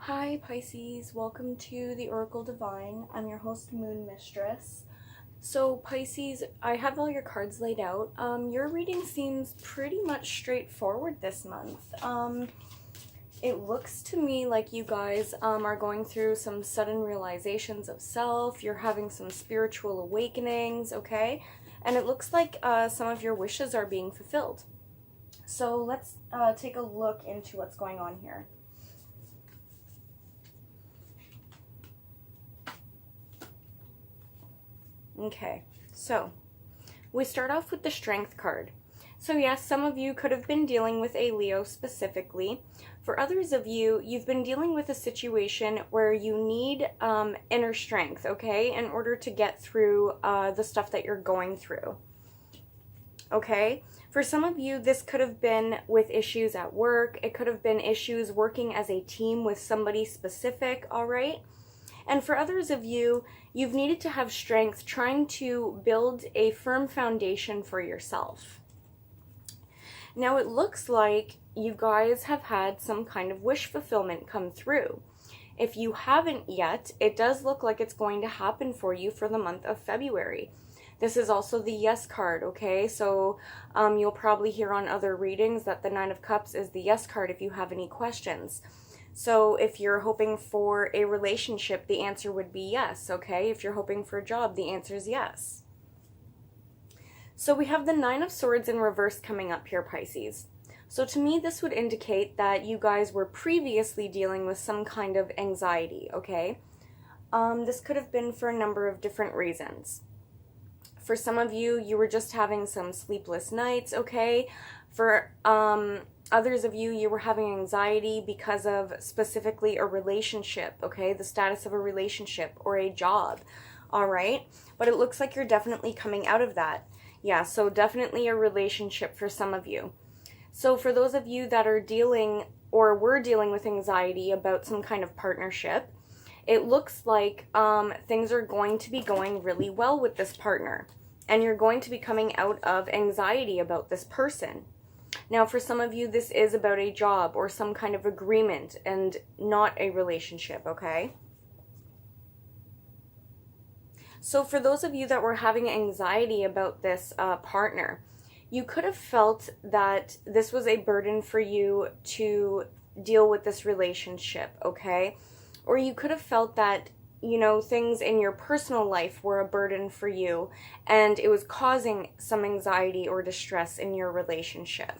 Hi Pisces, welcome to the Oracle Divine. I'm your host, Moon Mistress. So Pisces, I have all your cards laid out. Your reading seems pretty much straightforward this month. It looks to me like you guys are going through some sudden realizations of self. You're having some spiritual awakenings, okay? And it looks like some of your wishes are being fulfilled. So let's take a look into what's going on here. Okay, so we start off with the Strength card. So yes, some of you could have been dealing with a Leo specifically. For others of you, you've been dealing with a situation where you need inner strength, okay, in order to get through the stuff that you're going through. Okay, for some of you, this could have been with issues at work. It could have been issues working as a team with somebody specific, all right? And for others of you, you've needed to have strength trying to build a firm foundation for yourself. Now it looks like you guys have had some kind of wish fulfillment come through. If you haven't yet, it does look like it's going to happen for you for the month of February. This is also the Yes card, okay? So you'll probably hear on other readings that the Nine of Cups is the Yes card if you have any questions. So if you're hoping for a relationship, the answer would be yes, okay? If you're hoping for a job, the answer is yes. So we have the Nine of Swords in reverse coming up here, Pisces. So to me, this would indicate that you guys were previously dealing with some kind of anxiety, okay? This could have been for a number of different reasons. For some of you, you were just having some sleepless nights, okay? For others of you, you were having anxiety because of specifically a relationship, okay? The status of a relationship or a job, all right? But it looks like you're definitely coming out of that. Yeah, so definitely a relationship for some of you. So for those of you that are dealing or were dealing with anxiety about some kind of partnership, it looks like things are going to be going really well with this partner. And you're going to be coming out of anxiety about this person. Now, for some of you, this is about a job or some kind of agreement and not a relationship, okay? So for those of you that were having anxiety about this partner, you could have felt that this was a burden for you to deal with this relationship, okay? Or you could have felt that, you know, things in your personal life were a burden for you and it was causing some anxiety or distress in your relationship.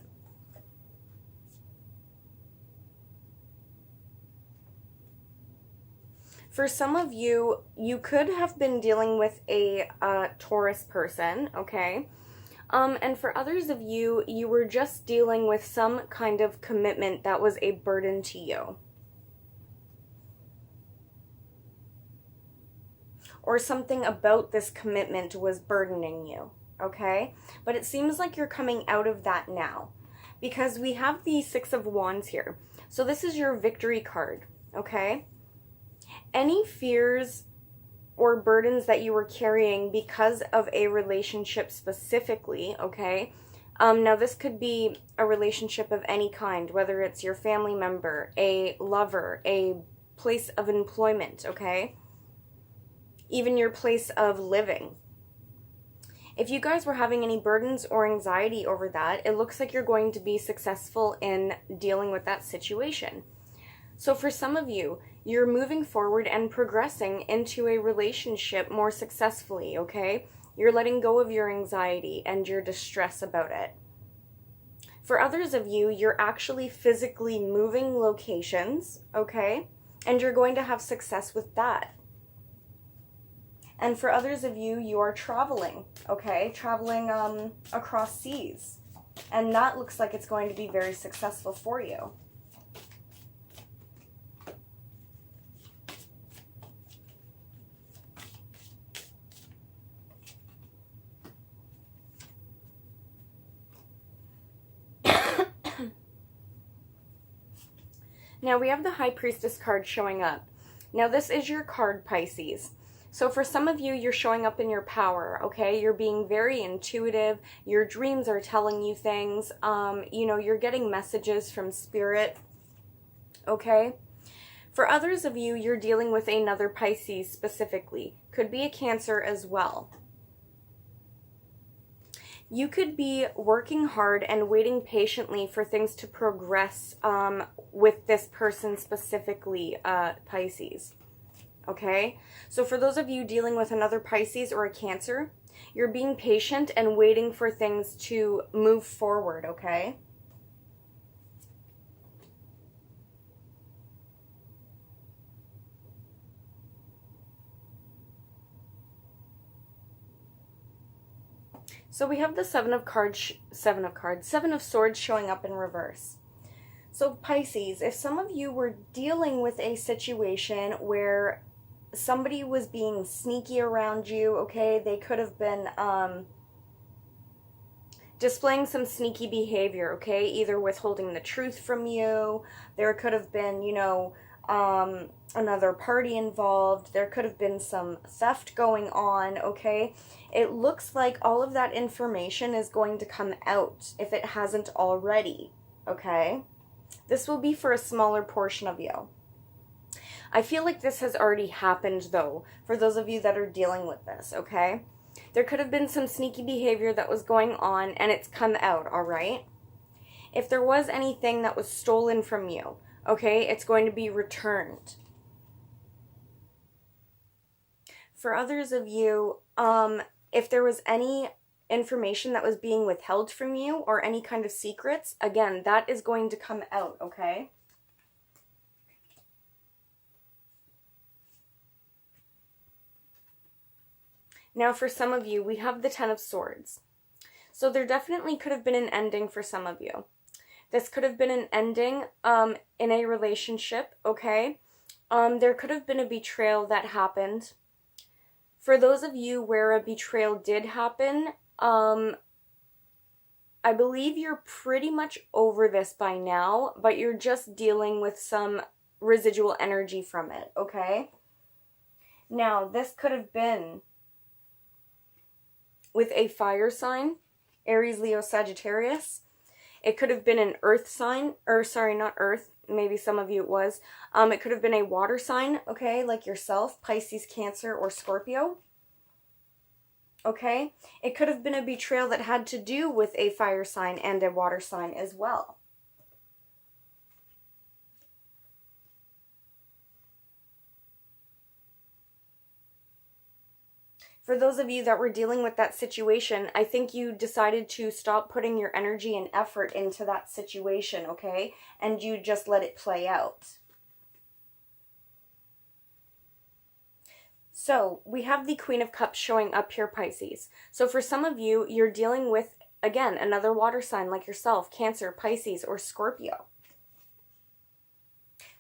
For some of you, you could have been dealing with a Taurus person, okay? And for others of you, you were just dealing with some kind of commitment that was a burden to you. Or something about this commitment was burdening you, okay? But it seems like you're coming out of that now because we have the Six of Wands here. So this is your victory card, okay? Any fears or burdens that you were carrying because of a relationship specifically, okay? Now this could be a relationship of any kind, whether it's your family member, a lover, a place of employment, okay? Even your place of living. If you guys were having any burdens or anxiety over that, it looks like you're going to be successful in dealing with that situation. So for some of you, you're moving forward and progressing into a relationship more successfully, okay? You're letting go of your anxiety and your distress about it. For others of you, you're actually physically moving locations, okay? And you're going to have success with that. And for others of you, you are traveling, okay? Traveling across seas. And that looks like it's going to be very successful for you. Now we have the High Priestess card showing up. Now this is your card, Pisces. So for some of you, you're showing up in your power, okay? You're being very intuitive. Your dreams are telling you things. You know, you're getting messages from spirit, okay? For others of you, you're dealing with another Pisces specifically. Could be a Cancer as well. You could be working hard and waiting patiently for things to progress with this person specifically, Pisces. Okay? So for those of you dealing with another Pisces or a Cancer, you're being patient and waiting for things to move forward, okay? So we have the Seven of Swords showing up in reverse. So Pisces, if some of you were dealing with a situation where somebody was being sneaky around you, okay, they could have been displaying some sneaky behavior, okay, either withholding the truth from you. There could have been, you know, another party involved. There could have been some theft going on, okay? It looks like all of that information is going to come out if it hasn't already, okay? This will be for a smaller portion of you. I feel like this has already happened, though, for those of you that are dealing with this, okay? There could have been some sneaky behavior that was going on, and it's come out, all right? If there was anything that was stolen from you, okay, it's going to be returned. For others of you, if there was any information that was being withheld from you or any kind of secrets, again, that is going to come out, okay? Now, for some of you, we have the Ten of Swords. So there definitely could have been an ending for some of you. This could have been an ending in a relationship, okay? There could have been a betrayal that happened. For those of you where a betrayal did happen, I believe you're pretty much over this by now, but you're just dealing with some residual energy from it, okay? Now, this could have been with a fire sign, Aries, Leo, Sagittarius. It could have been an earth sign, or sorry, not earth, maybe some of you it was. It could have been a water sign, okay, like yourself, Pisces, Cancer, or Scorpio. Okay? It could have been a betrayal that had to do with a fire sign and a water sign as well. For those of you that were dealing with that situation, I think you decided to stop putting your energy and effort into that situation, okay? And you just let it play out. So, we have the Queen of Cups showing up here, Pisces. So for some of you, you're dealing with, again, another water sign like yourself, Cancer, Pisces, or Scorpio.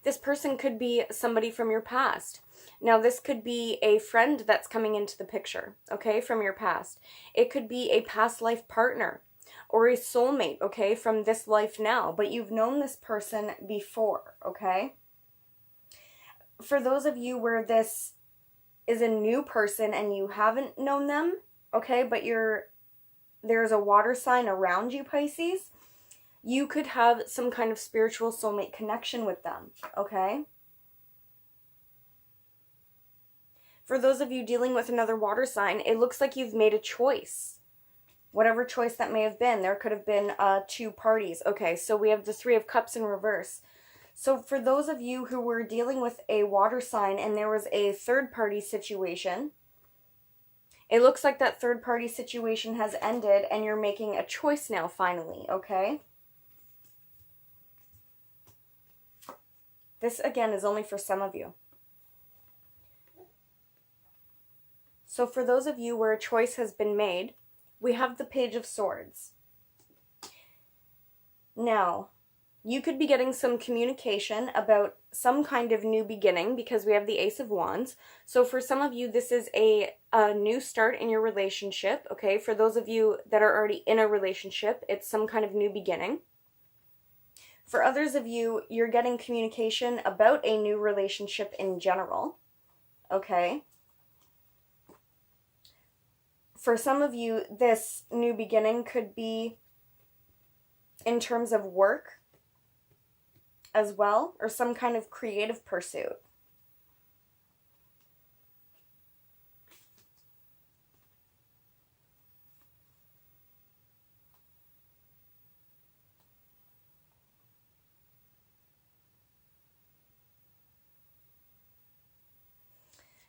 This person could be somebody from your past. Now, this could be a friend that's coming into the picture, okay, from your past. It could be a past life partner or a soulmate, okay, from this life now, but you've known this person before, okay? For those of you where this is a new person and you haven't known them, okay, but there's a water sign around you, Pisces, you could have some kind of spiritual soulmate connection with them, okay? For those of you dealing with another water sign, it looks like you've made a choice. Whatever choice that may have been. There could have been two parties. Okay, so we have the Three of Cups in reverse. So for those of you who were dealing with a water sign and there was a third party situation, it looks like that third party situation has ended and you're making a choice now finally, okay? This again is only for some of you. So for those of you where a choice has been made, we have the Page of Swords. Now, you could be getting some communication about some kind of new beginning because we have the Ace of Wands. So for some of you, this is a new start in your relationship, okay? For those of you that are already in a relationship, it's some kind of new beginning. For others of you, you're getting communication about a new relationship in general, okay? For some of you, this new beginning could be in terms of work, as well, or some kind of creative pursuit.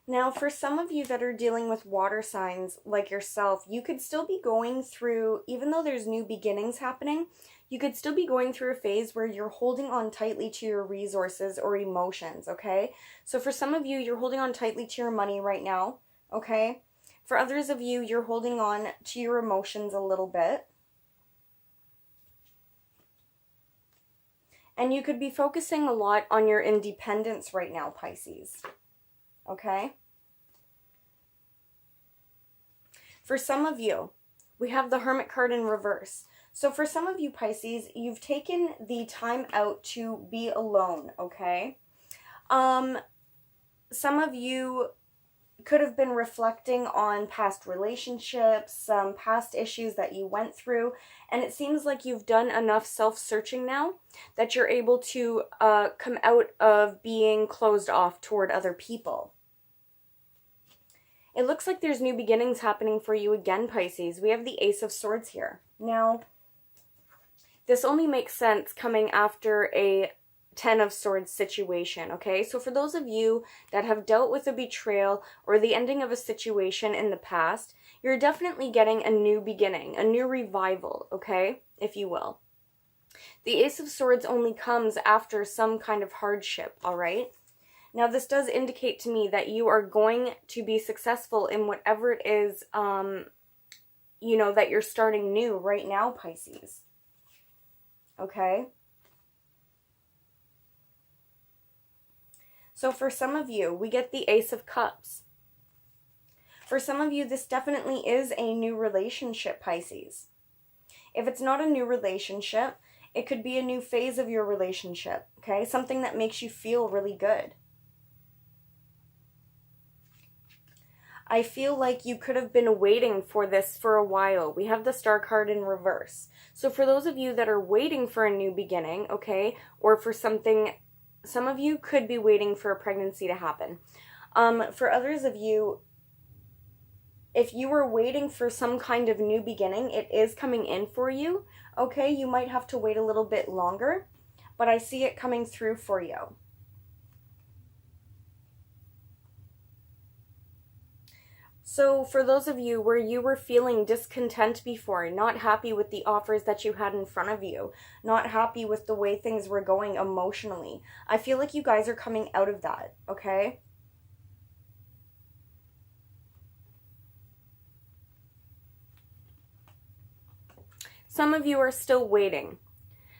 Now, for some of you that are dealing with water signs like yourself, you could still be going through, even though there's new beginnings happening, you could still be going through a phase where you're holding on tightly to your resources or emotions, okay? So for some of you, you're holding on tightly to your money right now, okay? For others of you, you're holding on to your emotions a little bit. And you could be focusing a lot on your independence right now, Pisces. Okay? For some of you, we have the Hermit card in reverse. So for some of you, Pisces, you've taken the time out to be alone, okay? Some of you could have been reflecting on past relationships, some past issues that you went through, and it seems like you've done enough self-searching now that you're able to come out of being closed off toward other people. It looks like there's new beginnings happening for you again, Pisces. We have the Ace of Swords here. Now, this only makes sense coming after a Ten of Swords situation, okay? So for those of you that have dealt with a betrayal or the ending of a situation in the past, you're definitely getting a new beginning, a new revival, okay? If you will. The Ace of Swords only comes after some kind of hardship, all right? Now, this does indicate to me that you are going to be successful in whatever it is, you know, that you're starting new right now, Pisces. Okay? So for some of you, we get the Ace of Cups. For some of you, this definitely is a new relationship, Pisces. If it's not a new relationship, it could be a new phase of your relationship, okay? Something that makes you feel really good. I feel like you could have been waiting for this for a while. We have the Star card in reverse. So for those of you that are waiting for a new beginning, okay, or for something, some of you could be waiting for a pregnancy to happen. For others of you, if you were waiting for some kind of new beginning, it is coming in for you, okay? You might have to wait a little bit longer, but I see it coming through for you. So for those of you where you were feeling discontent before, not happy with the offers that you had in front of you, not happy with the way things were going emotionally, I feel like you guys are coming out of that, okay? Some of you are still waiting.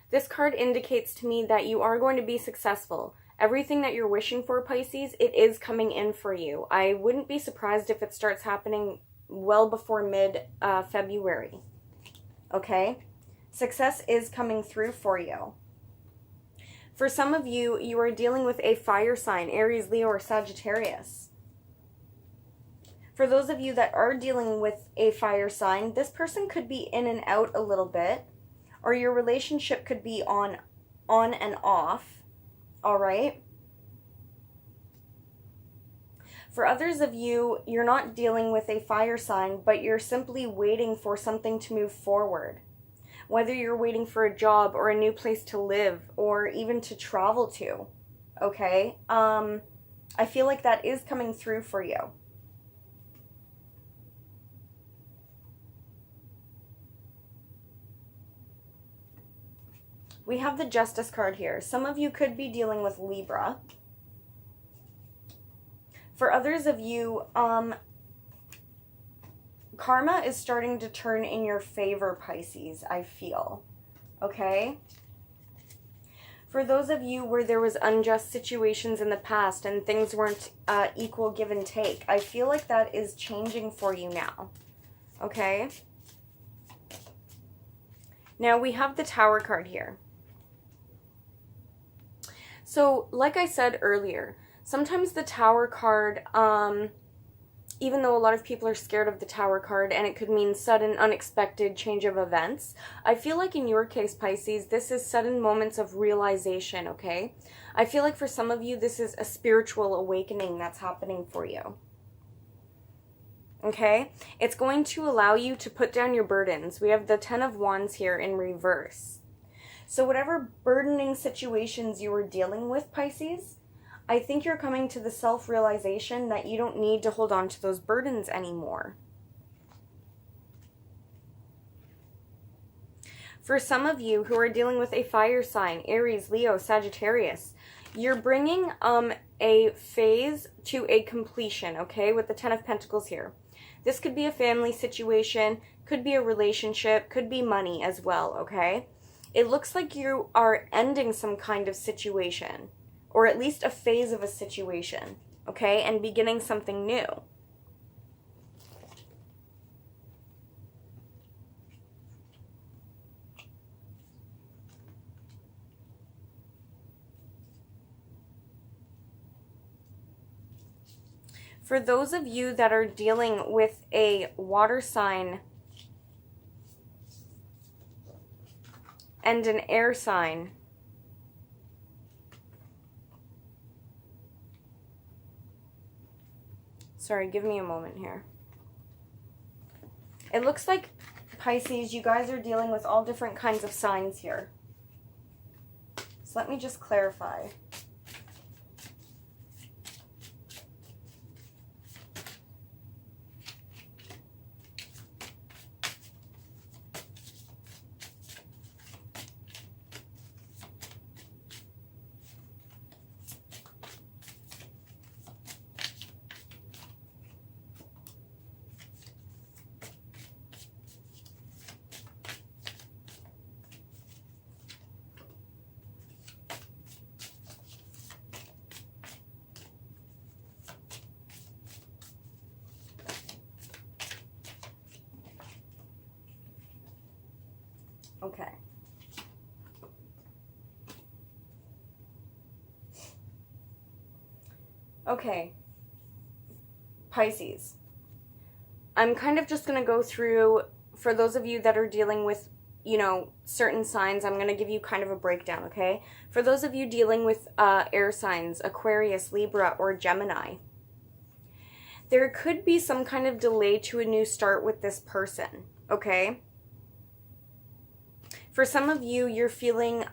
This card indicates to me that you are going to be successful. Everything that you're wishing for, Pisces, it is coming in for you. I wouldn't be surprised if it starts happening well before mid-February. Okay? Success is coming through for you. For some of you, you are dealing with a fire sign, Aries, Leo, or Sagittarius. For those of you that are dealing with a fire sign, this person could be in and out a little bit, or your relationship could be on and off. All right. For others of you, you're not dealing with a fire sign, but you're simply waiting for something to move forward. Whether you're waiting for a job or a new place to live or even to travel to, okay? I feel like that is coming through for you. We have the Justice card here. Some of you could be dealing with Libra. For others of you, karma is starting to turn in your favor, Pisces, I feel. Okay? For those of you where there was unjust situations in the past and things weren't equal give and take, I feel like that is changing for you now. Okay? Now we have the Tower card here. So, like I said earlier, sometimes the Tower card even though a lot of people are scared of the Tower card and it could mean sudden, unexpected change of events, I feel like in your case, Pisces, this is sudden moments of realization, okay? I feel like for some of you, this is a spiritual awakening that's happening for you. Okay? It's going to allow you to put down your burdens. We have the Ten of Wands here in reverse. So whatever burdening situations you were dealing with, Pisces, I think you're coming to the self-realization that you don't need to hold on to those burdens anymore. For some of you who are dealing with a fire sign, Aries, Leo, Sagittarius, you're bringing a phase to a completion, okay, with the Ten of Pentacles here. This could be a family situation, could be a relationship, could be money as well, okay? It looks like you are ending some kind of situation, or at least a phase of a situation, okay, and beginning something new. For those of you that are dealing with a water sign and an air sign, sorry, give me a moment here. It looks like, Pisces, you guys are dealing with all different kinds of signs here. So let me just clarify. Okay. Okay. Pisces. I'm kind of just going to go through, for those of you that are dealing with, you know, certain signs, I'm going to give you kind of a breakdown, okay? For those of you dealing with air signs, Aquarius, Libra, or Gemini, there could be some kind of delay to a new start with this person, okay? For some of you, you're feeling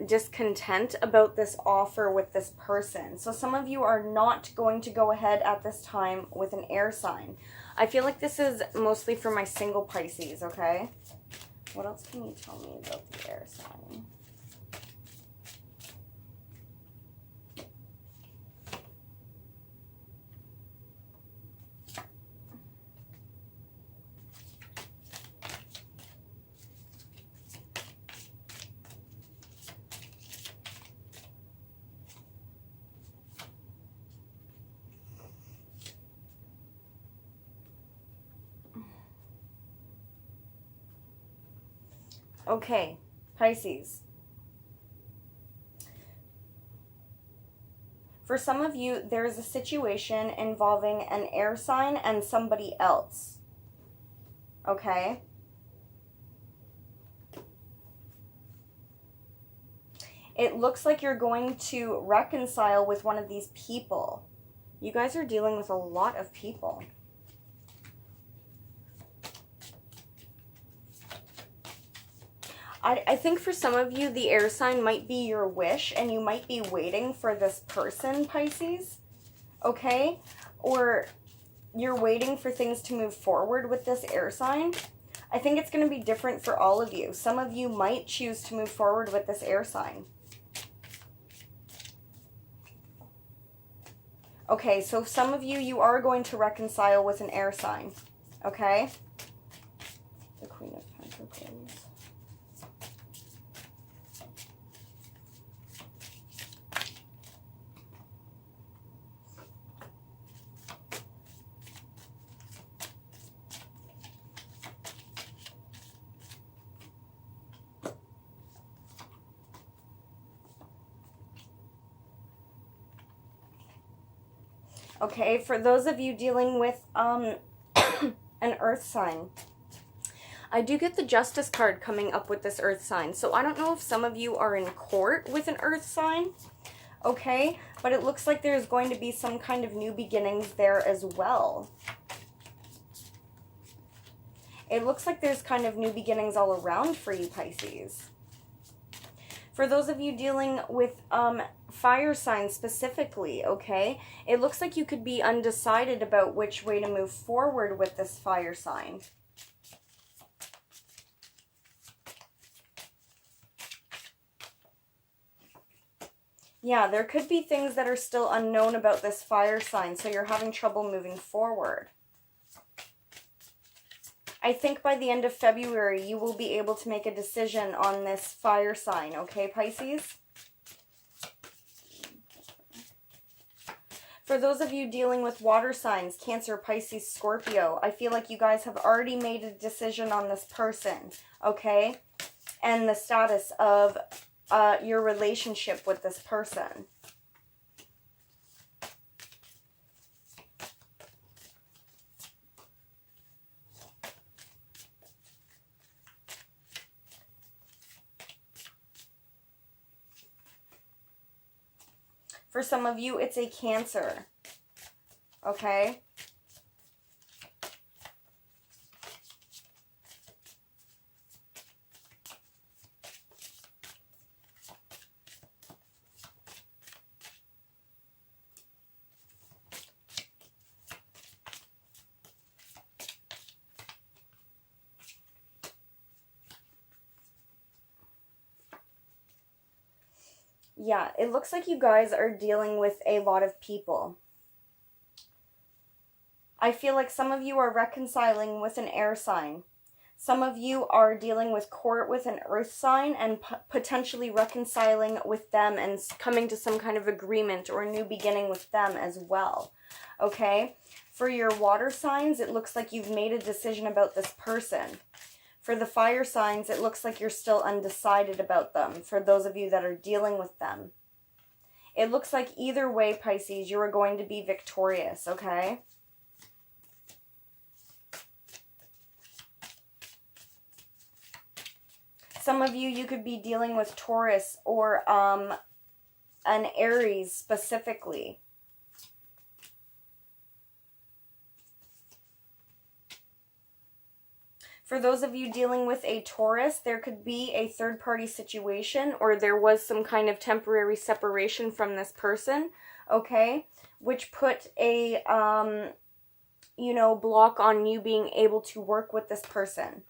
discontent about this offer with this person. So some of you are not going to go ahead at this time with an air sign. I feel like this is mostly for my single Pisces, okay? What else can you tell me about the air sign? Okay, Pisces. For some of you, there is a situation involving an air sign and somebody else. Okay? It looks like you're going to reconcile with one of these people. You guys are dealing with a lot of people. I think for some of you, the air sign might be your wish, and you might be waiting for this person, Pisces, okay? Or you're waiting for things to move forward with this air sign. I think it's going to be different for all of you. Some of you might choose to move forward with this air sign. Okay, so some of you, you are going to reconcile with an air sign, okay? The Queen of Pentacles. Okay, for those of you dealing with an earth sign, I do get the Justice card coming up with this earth sign. So I don't know if some of you are in court with an earth sign, okay? But it looks like there's going to be some kind of new beginnings there as well. It looks like there's kind of new beginnings all around for you, Pisces. For those of you dealing with fire signs specifically, okay, it looks like you could be undecided about which way to move forward with this fire sign. Yeah, there could be things that are still unknown about this fire sign, so you're having trouble moving forward. I think by the end of February, you will be able to make a decision on this fire sign, okay, Pisces? For those of you dealing with water signs, Cancer, Pisces, Scorpio, I feel like you guys have already made a decision on this person, okay? And the status of your relationship with this person. For some of you, it's a Cancer, okay? Yeah, it looks like you guys are dealing with a lot of people. I feel like some of you are reconciling with an air sign. Some of you are dealing with court with an earth sign and potentially reconciling with them and coming to some kind of agreement or a new beginning with them as well. Okay? For your water signs, it looks like you've made a decision about this person. For the fire signs, it looks like you're still undecided about them, for those of you that are dealing with them. It looks like either way, Pisces, you are going to be victorious, okay? Some of you could be dealing with Taurus or an Aries specifically. For those of you dealing with a Taurus, there could be a third-party situation, or there was some kind of temporary separation from this person, okay? Which put a, block on you being able to work with this person.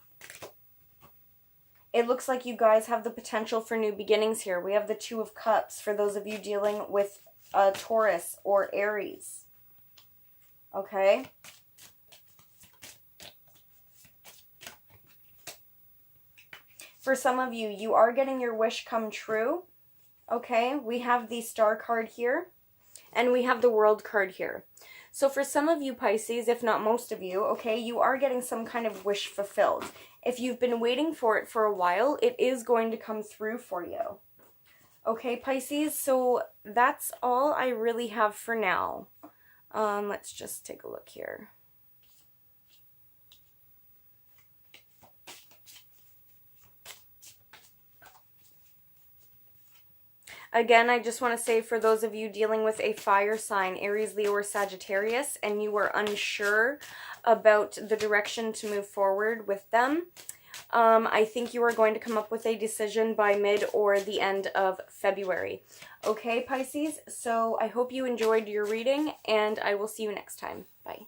It looks like you guys have the potential for new beginnings here. We have the Two of Cups for those of you dealing with a Taurus or Aries, okay? For some of you, you are getting your wish come true, okay? We have the Star card here, and we have the World card here. So for some of you, Pisces, if not most of you, okay, you are getting some kind of wish fulfilled. If you've been waiting for it for a while, it is going to come through for you. Okay, Pisces, so that's all I really have for now. Let's just take a look here. Again, I just want to say for those of you dealing with a fire sign, Aries, Leo, or Sagittarius, and you are unsure about the direction to move forward with them, I think you are going to come up with a decision by mid or the end of February. Okay, Pisces? So I hope you enjoyed your reading, and I will see you next time. Bye.